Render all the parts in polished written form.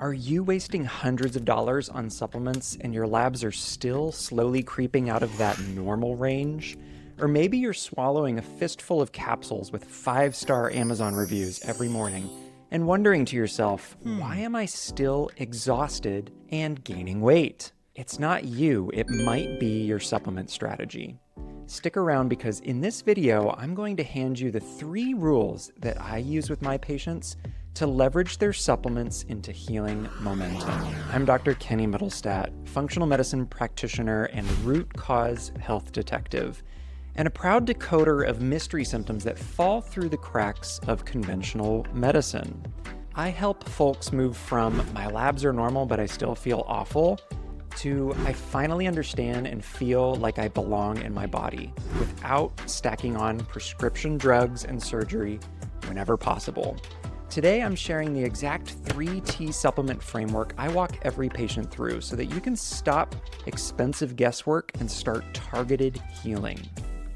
Are you wasting hundreds of dollars on supplements and your labs are still slowly creeping out of that normal range? Or maybe you're swallowing a fistful of capsules with 5-star Amazon reviews every morning and wondering to yourself, why am I still exhausted and gaining weight? It's not you, it might be your supplement strategy. Stick around because in this video, I'm going to hand you the 3 rules that I use with my patients to leverage their supplements into healing momentum. I'm Dr. Kenny Mittelstadt, functional medicine practitioner and root cause health detective, and a proud decoder of mystery symptoms that fall through the cracks of conventional medicine. I help folks move from my labs are normal, but I still feel awful, to I finally understand and feel like I belong in my body without stacking on prescription drugs and surgery whenever possible. Today, I'm sharing the exact 3T supplement framework I walk every patient through so that you can stop expensive guesswork and start targeted healing.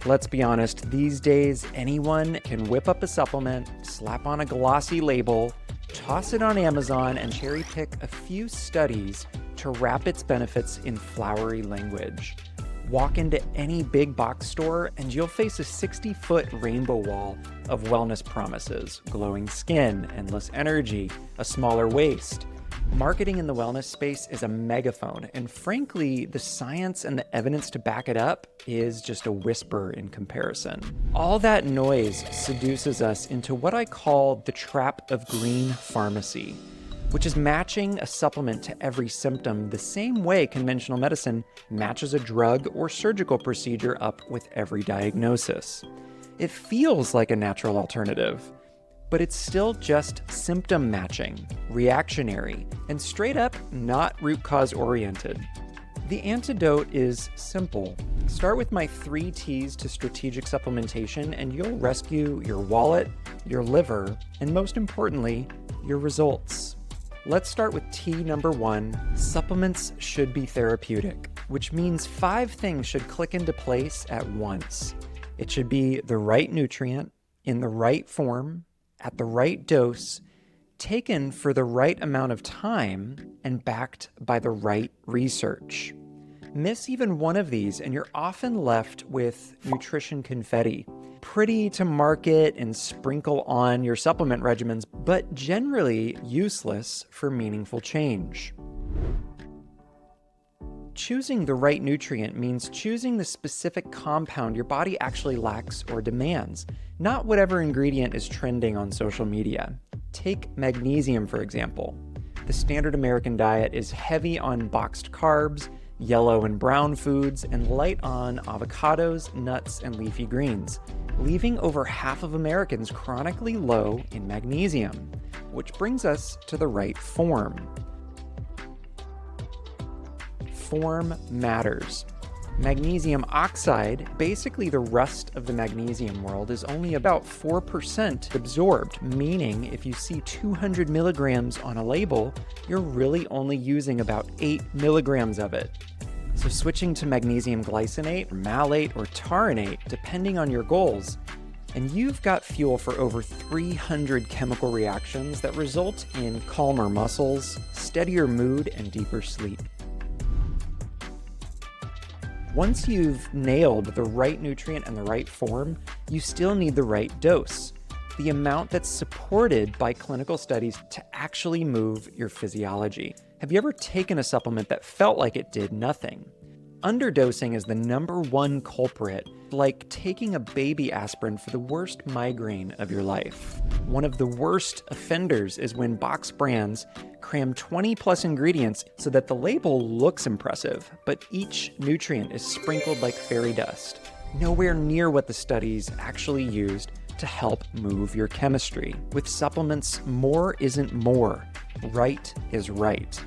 Let's be honest, these days, anyone can whip up a supplement, slap on a glossy label, toss it on Amazon, and cherry pick a few studies to wrap its benefits in flowery language. Walk into any big box store and you'll face a 60-foot rainbow wall of wellness promises: glowing skin, endless energy, a smaller waist. Marketing in the wellness space is a megaphone, and frankly, the science and the evidence to back it up is just a whisper in comparison. All that noise seduces us into what I call the trap of green pharmacy, which is matching a supplement to every symptom the same way conventional medicine matches a drug or surgical procedure up with every diagnosis. It feels like a natural alternative, but it's still just symptom matching, reactionary, and straight up not root cause oriented. The antidote is simple. Start with my 3 T's to strategic supplementation and you'll rescue your wallet, your liver, and most importantly, your results. Let's start with T number 1. Supplements should be therapeutic, which means 5 things should click into place at once. It should be the right nutrient, in the right form, at the right dose, taken for the right amount of time, and backed by the right research. Miss even one of these and you're often left with nutrition confetti, pretty to market and sprinkle on your supplement regimens, but generally useless for meaningful change. Choosing the right nutrient means choosing the specific compound your body actually lacks or demands, not whatever ingredient is trending on social media. Take magnesium, for example. The standard American diet is heavy on boxed carbs, yellow and brown foods, and light on avocados, nuts, and leafy greens, leaving over half of Americans chronically low in magnesium, which brings us to the right form. Form matters. Magnesium oxide, basically the rust of the magnesium world, is only about 4% absorbed, meaning if you see 200 milligrams on a label, you're really only using about 8 milligrams of it. So switching to magnesium glycinate, malate, or taurate, depending on your goals, and you've got fuel for over 300 chemical reactions that result in calmer muscles, steadier mood, and deeper sleep. Once you've nailed the right nutrient and the right form, you still need the right dose, the amount that's supported by clinical studies to actually move your physiology. Have you ever taken a supplement that felt like it did nothing? Underdosing is the number 1 culprit, like taking a baby aspirin for the worst migraine of your life. One of the worst offenders is when box brands cram 20+ ingredients so that the label looks impressive, but each nutrient is sprinkled like fairy dust, nowhere near what the studies actually used to help move your chemistry. With supplements, more isn't more. Right is right.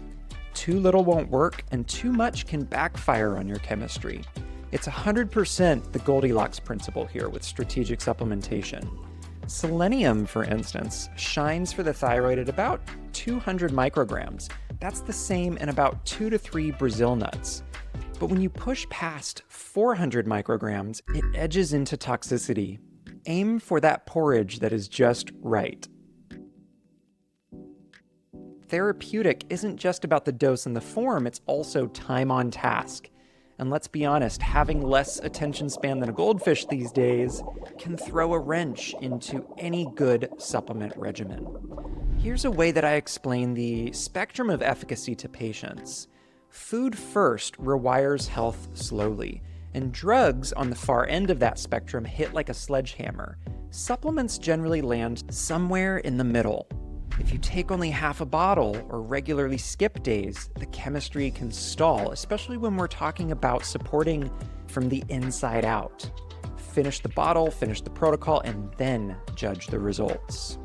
Too little won't work, and too much can backfire on your chemistry. It's 100% the Goldilocks principle here with strategic supplementation. Selenium, for instance, shines for the thyroid at about 200 micrograms. That's the same in about 2 to 3 Brazil nuts. But when you push past 400 micrograms, it edges into toxicity. Aim for that porridge that is just right. Therapeutic isn't just about the dose and the form, it's also time on task. And let's be honest, having less attention span than a goldfish these days can throw a wrench into any good supplement regimen. Here's a way that I explain the spectrum of efficacy to patients. Food first rewires health slowly, and drugs on the far end of that spectrum hit like a sledgehammer. Supplements generally land somewhere in the middle. If you take only half a bottle or regularly skip days, the chemistry can stall, especially when we're talking about supporting from the inside out. Finish the bottle, finish the protocol, and then judge the results.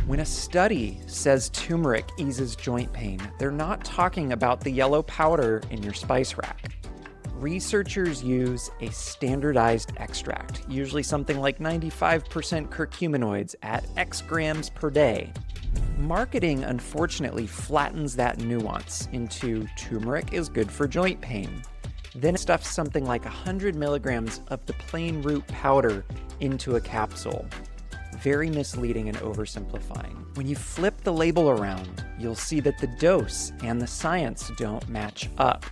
When a study says turmeric eases joint pain, they're not talking about the yellow powder in your spice rack. Researchers use a standardized extract, usually something like 95% curcuminoids at X grams per day. Marketing, unfortunately, flattens that nuance into turmeric is good for joint pain. Then it stuffs something like 100 milligrams of the plain root powder into a capsule. Very misleading and oversimplifying. When you flip the label around, you'll see that the dose and the science don't match up.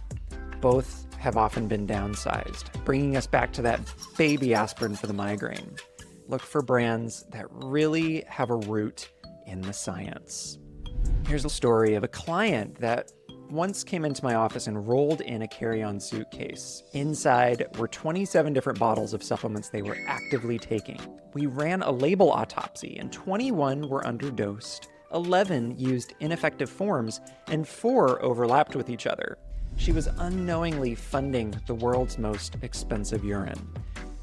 Both have often been downsized, bringing us back to that baby aspirin for the migraine. Look for brands that really have a root in the science. Here's a story of a client that once came into my office and rolled in a carry-on suitcase. Inside were 27 different bottles of supplements they were actively taking. We ran a label autopsy, and 21 were underdosed, 11 used ineffective forms, and 4 overlapped with each other. She was unknowingly funding the world's most expensive urine.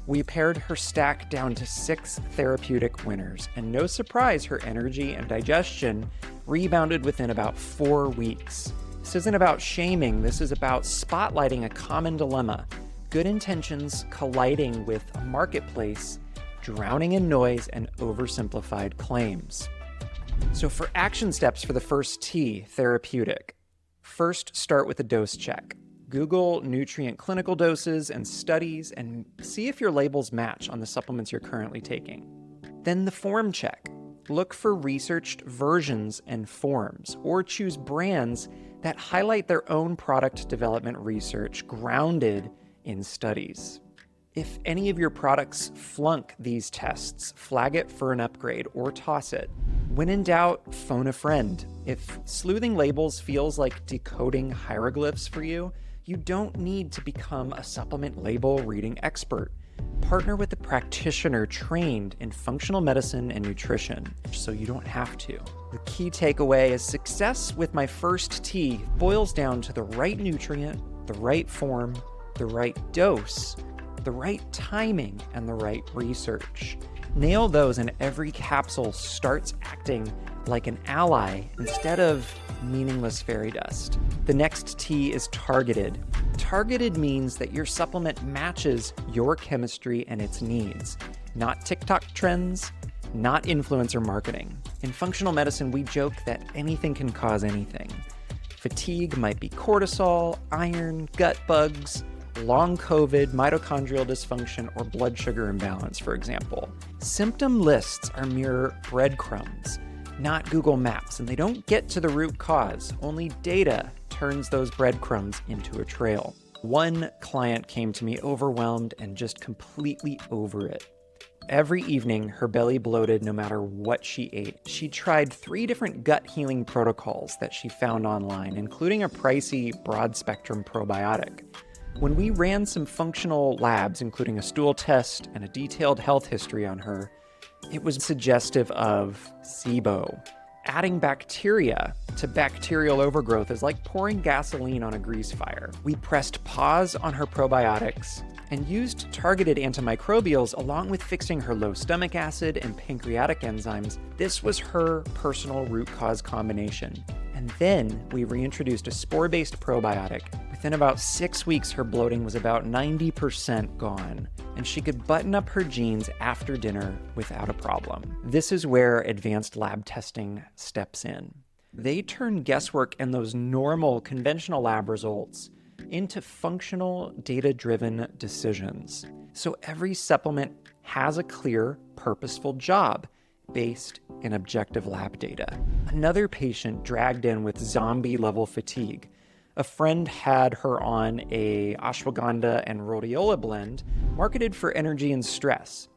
We pared her stack down to 6 therapeutic winners, and no surprise, her energy and digestion rebounded within about 4 weeks. This isn't about shaming, this is about spotlighting a common dilemma. Good intentions colliding with a marketplace, drowning in noise and oversimplified claims. So for action steps for the first T, therapeutic. First, start with a dose check. Google nutrient clinical doses and studies and see if your labels match on the supplements you're currently taking. Then the form check. Look for researched versions and forms, or choose brands that highlight their own product development research grounded in studies. If any of your products flunk these tests, flag it for an upgrade or toss it. When in doubt, phone a friend. If sleuthing labels feels like decoding hieroglyphs for you, you don't need to become a supplement label reading expert. Partner with a practitioner trained in functional medicine and nutrition, so you don't have to. The key takeaway is success with my first T boils down to the right nutrient, the right form, the right dose, the right timing, and the right research. Nail those and every capsule starts acting like an ally instead of meaningless fairy dust. The next T is targeted. Targeted means that your supplement matches your chemistry and its needs, not TikTok trends, not influencer marketing. In functional medicine, we joke that anything can cause anything. Fatigue might be cortisol, iron, gut bugs, long COVID, mitochondrial dysfunction, or blood sugar imbalance, for example. Symptom lists are mere breadcrumbs, not Google Maps, and they don't get to the root cause. Only data turns those breadcrumbs into a trail. One client came to me overwhelmed and just completely over it. Every evening, her belly bloated no matter what she ate. She tried 3 different gut healing protocols that she found online, including a pricey broad-spectrum probiotic. When we ran some functional labs, including a stool test and a detailed health history on her, it was suggestive of SIBO. Adding bacteria to bacterial overgrowth is like pouring gasoline on a grease fire. We pressed pause on her probiotics and used targeted antimicrobials along with fixing her low stomach acid and pancreatic enzymes. This was her personal root cause combination. And then we reintroduced a spore-based probiotic. Within about 6 weeks, her bloating was about 90% gone, and she could button up her jeans after dinner without a problem. This is where advanced lab testing steps in. They turn guesswork and those normal, conventional lab results into functional, data-driven decisions. So every supplement has a clear, purposeful job. based in objective lab data. Another patient dragged in with zombie-level fatigue. A friend had her on a ashwagandha and rhodiola blend marketed for energy and stress.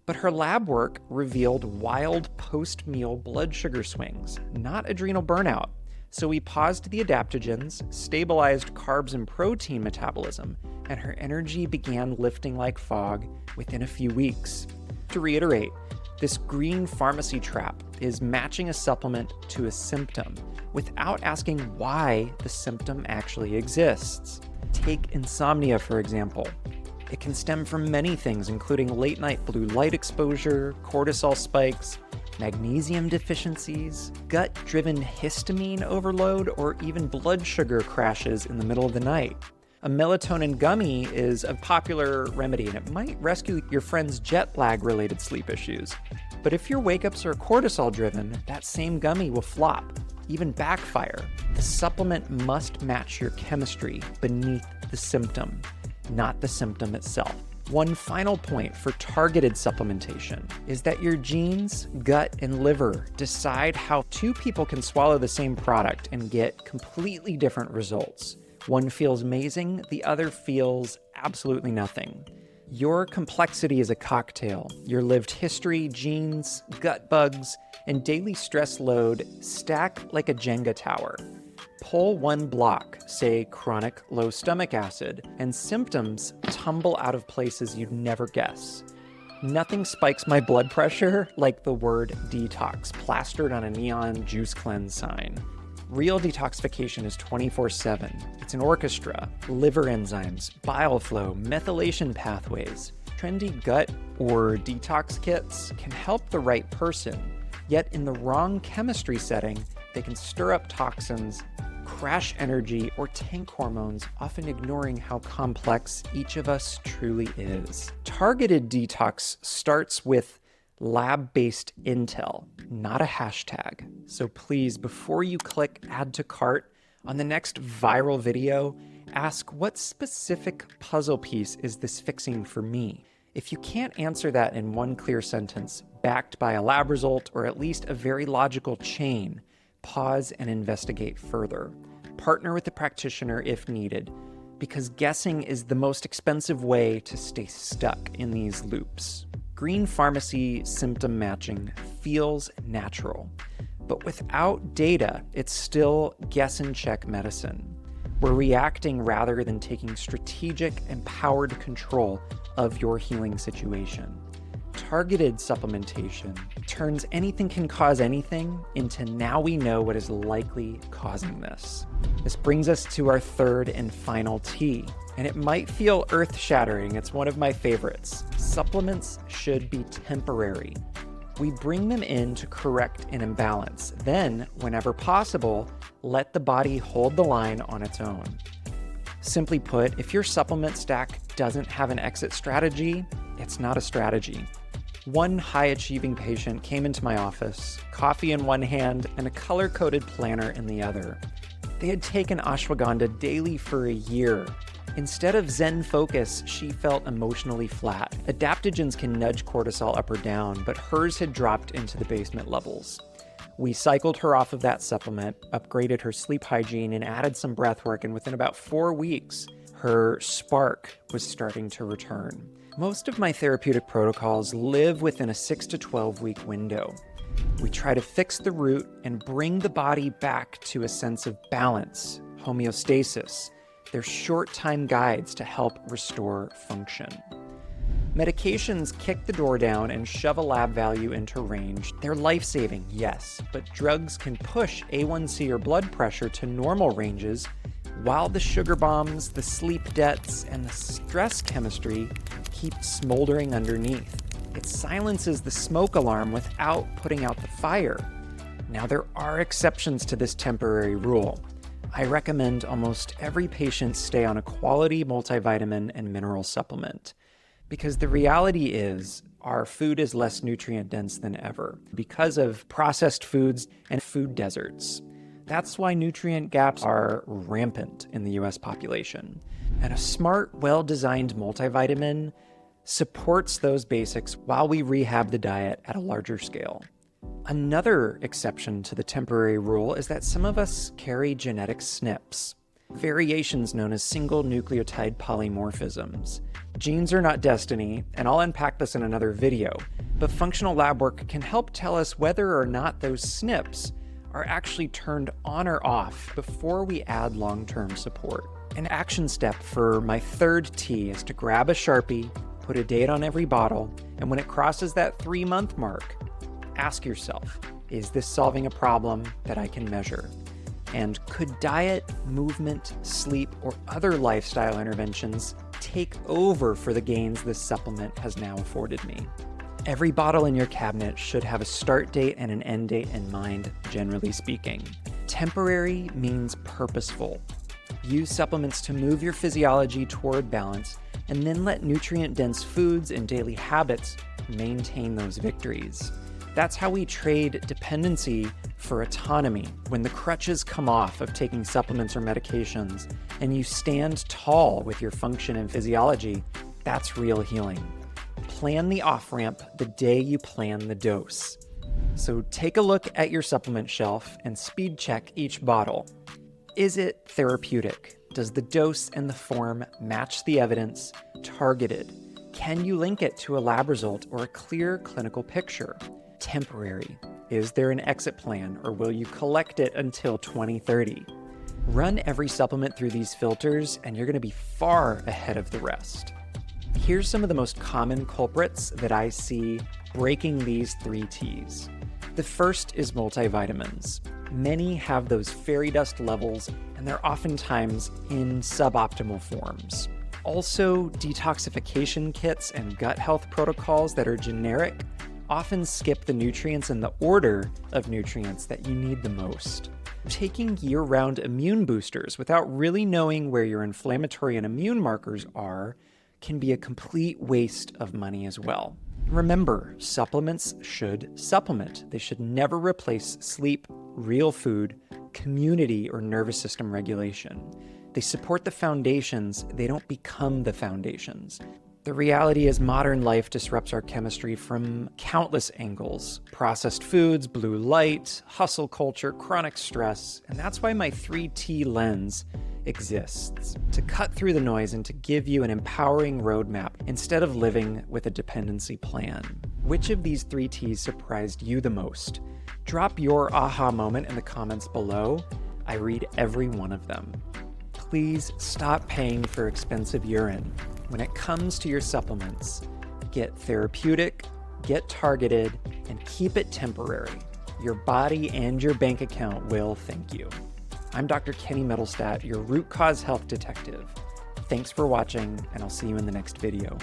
But her lab work revealed wild post-meal blood sugar swings, not adrenal burnout. So we paused the adaptogens, stabilized carbs and protein metabolism, and her energy began lifting like fog within a few weeks. To reiterate, this green pharmacy trap is matching a supplement to a symptom without asking why the symptom actually exists. Take insomnia, for example. It can stem from many things, including late-night blue light exposure, cortisol spikes, magnesium deficiencies, gut-driven histamine overload, or even blood sugar crashes in the middle of the night. A melatonin gummy is a popular remedy, and it might rescue your friend's jet lag-related sleep issues. But if your wake-ups are cortisol-driven, that same gummy will flop, even backfire. The supplement must match your chemistry beneath the symptom, not the symptom itself. One final point for targeted supplementation is that your genes, gut, and liver decide how two people can swallow the same product and get completely different results. One feels amazing, the other feels absolutely nothing. Your complexity is a cocktail. Your lived history, genes, gut bugs, and daily stress load stack like a Jenga tower. Pull one block, say chronic low stomach acid, and symptoms tumble out of places you'd never guess. Nothing spikes my blood pressure like the word detox plastered on a neon juice cleanse sign. Real detoxification is 24/7. It's an orchestra, liver enzymes, bile flow, methylation pathways. Trendy gut or detox kits can help the right person, yet in the wrong chemistry setting, they can stir up toxins, crash energy, or tank hormones, often ignoring how complex each of us truly is. Targeted detox starts with lab-based intel, not a hashtag. So please, before you click add to cart on the next viral video, ask what specific puzzle piece is this fixing for me? If you can't answer that in one clear sentence, backed by a lab result or at least a very logical chain, pause and investigate further. Partner with a practitioner if needed, because guessing is the most expensive way to stay stuck in these loops. Green pharmacy symptom matching feels natural, but without data, it's still guess and check medicine. We're reacting rather than taking strategic, empowered control of your healing situation. Targeted supplementation turns anything can cause anything into now we know what is likely causing this. This brings us to our third and final T, and it might feel earth-shattering. It's one of my favorites. Supplements should be temporary. We bring them in to correct an imbalance. Then, whenever possible, let the body hold the line on its own. Simply put, if your supplement stack doesn't have an exit strategy, it's not a strategy. One high-achieving patient came into my office, coffee in one hand and a color-coded planner in the other. They had taken ashwagandha daily for a year. Instead of Zen focus, she felt emotionally flat. Adaptogens can nudge cortisol up or down, but hers had dropped into the basement levels. We cycled her off of that supplement, upgraded her sleep hygiene, and added some breath work, and within about 4 weeks, her spark was starting to return. Most of my therapeutic protocols live within a 6 to 12 week window. We try to fix the root and bring the body back to a sense of balance, homeostasis. They're short-time guides to help restore function. Medications kick the door down and shove a lab value into range. They're life-saving, yes, but drugs can push A1C or blood pressure to normal ranges, while the sugar bombs, the sleep debts, and the stress chemistry keep smoldering underneath. It silences the smoke alarm without putting out the fire. Now, there are exceptions to this temporary rule. I recommend almost every patient stay on a quality multivitamin and mineral supplement, because the reality is our food is less nutrient dense than ever because of processed foods and food deserts. That's why nutrient gaps are rampant in the US population. And a smart, well-designed multivitamin supports those basics while we rehab the diet at a larger scale. Another exception to the temporary rule is that some of us carry genetic SNPs, variations known as single nucleotide polymorphisms. Genes are not destiny, and I'll unpack this in another video, but functional lab work can help tell us whether or not those SNPs are actually turned on or off before we add long-term support. An action step for my third T is to grab a Sharpie, put a date on every bottle, and when it crosses that 3-month mark, ask yourself, is this solving a problem that I can measure? And could diet, movement, sleep, or other lifestyle interventions take over for the gains this supplement has now afforded me? Every bottle in your cabinet should have a start date and an end date in mind, generally speaking. Temporary means purposeful. Use supplements to move your physiology toward balance, and then let nutrient-dense foods and daily habits maintain those victories. That's how we trade dependency for autonomy. When the crutches come off of taking supplements or medications, and you stand tall with your function and physiology, that's real healing. Plan the off-ramp the day you plan the dose. So take a look at your supplement shelf and speed check each bottle. Is it therapeutic? Does the dose and the form match the evidence? Targeted? Can you link it to a lab result or a clear clinical picture? Temporary? Is there an exit plan, or will you collect it until 2030? Run every supplement through these filters and you're going to be far ahead of the rest. Here's some of the most common culprits that I see breaking these 3 T's. The first is multivitamins. Many have those fairy dust levels, and they're oftentimes in suboptimal forms. Also, detoxification kits and gut health protocols that are generic often skip the nutrients in the order of nutrients that you need the most. Taking year-round immune boosters without really knowing where your inflammatory and immune markers are can be a complete waste of money as well. Remember, supplements should supplement. They should never replace sleep, real food, community, or nervous system regulation. They support the foundations, they don't become the foundations. The reality is modern life disrupts our chemistry from countless angles. Processed foods, blue light, hustle culture, chronic stress, and that's why my 3T lens exists, to cut through the noise and to give you an empowering roadmap instead of living with a dependency plan. Which of these 3 T's surprised you the most? Drop your aha moment in the comments below. I read every one of them. Please stop paying for expensive urine. When it comes to your supplements, get therapeutic, get targeted, and keep it temporary. Your body and your bank account will thank you. I'm Dr. Kenny Mittelstadt, your root cause health detective. Thanks for watching, and I'll see you in the next video.